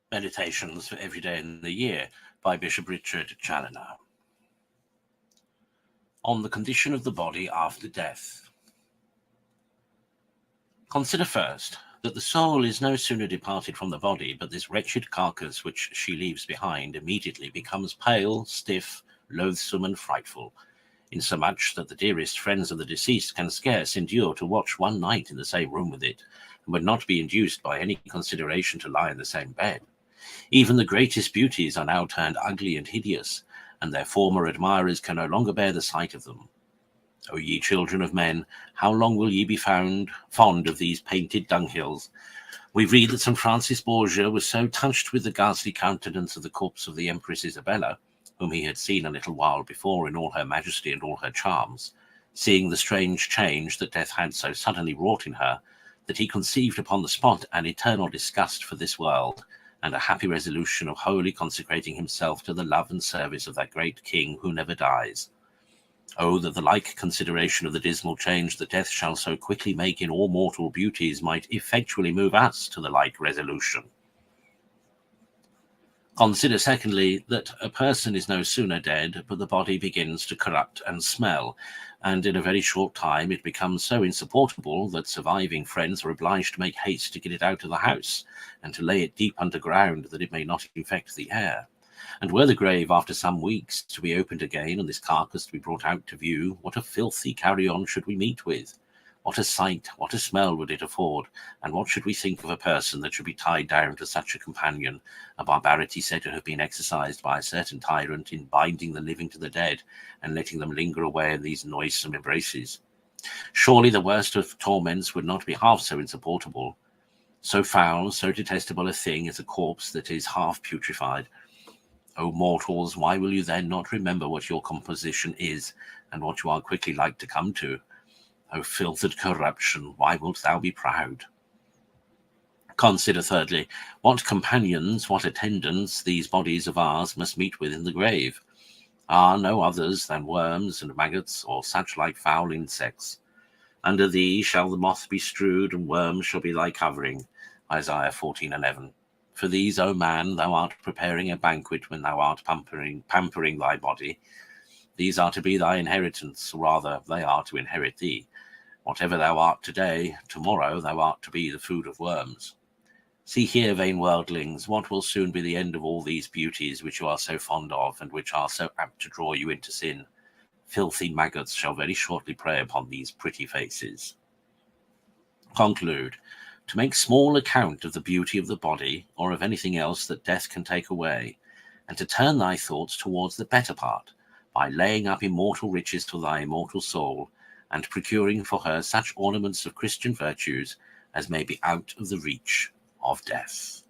Meditations for Every Day in the Year by Bishop Richard Challoner. On the condition of the body after death. Consider first that the soul is no sooner departed from the body, but this wretched carcass which she leaves behind immediately becomes pale, stiff, loathsome, and frightful, insomuch that the dearest friends of the deceased can scarce endure to watch one night in the same room with it, and would not be induced by any consideration to lie in the same bed. Even the greatest beauties are now turned ugly and hideous, and their former admirers can no longer bear the sight of them. O ye children of men, how long will ye be found fond of these painted dunghills? We read that St. Francis Borgia was so touched with the ghastly countenance of the corpse of the Empress Isabella, whom he had seen a little while before in all her majesty and all her charms, seeing the strange change that death had so suddenly wrought in her, that he conceived upon the spot an eternal disgust for this world, and a happy resolution of wholly consecrating himself to the love and service of that great King who never dies. Oh, that the like consideration of the dismal change that death shall so quickly make in all mortal beauties might effectually move us to the like resolution. Consider, secondly, that a person is no sooner dead, but the body begins to corrupt and smell, and in a very short time it becomes so insupportable that surviving friends are obliged to make haste to get it out of the house, and to lay it deep underground that it may not infect the air. And were the grave after some weeks to be opened again, and this carcass to be brought out to view, what a filthy carrion should we meet with? What a sight, what a smell would it afford, and what should we think of a person that should be tied down to such a companion, a barbarity said to have been exercised by a certain tyrant in binding the living to the dead, and letting them linger away in these noisome embraces? Surely the worst of torments would not be half so insupportable. So foul, so detestable a thing is a corpse that is half putrefied. O mortals, why will you then not remember what your composition is, and what you are quickly like to come to? O filthed corruption, why wilt thou be proud? Consider, thirdly, what companions, what attendants these bodies of ours must meet with in the grave. Are no others than worms and maggots, or such like foul insects. Under thee shall the moth be strewed, and worms shall be thy covering. Isaiah 14:11. For these, O man, thou art preparing a banquet when thou art pampering thy body. These are to be thy inheritance, or rather, they are to inherit thee. Whatever thou art today, tomorrow thou art to be the food of worms. See here, vain worldlings, what will soon be the end of all these beauties which you are so fond of, and which are so apt to draw you into sin. Filthy maggots shall very shortly prey upon these pretty faces. Conclude. To make small account of the beauty of the body, or of anything else that death can take away, and to turn thy thoughts towards the better part, by laying up immortal riches to thy immortal soul, and procuring for her such ornaments of Christian virtues as may be out of the reach of death.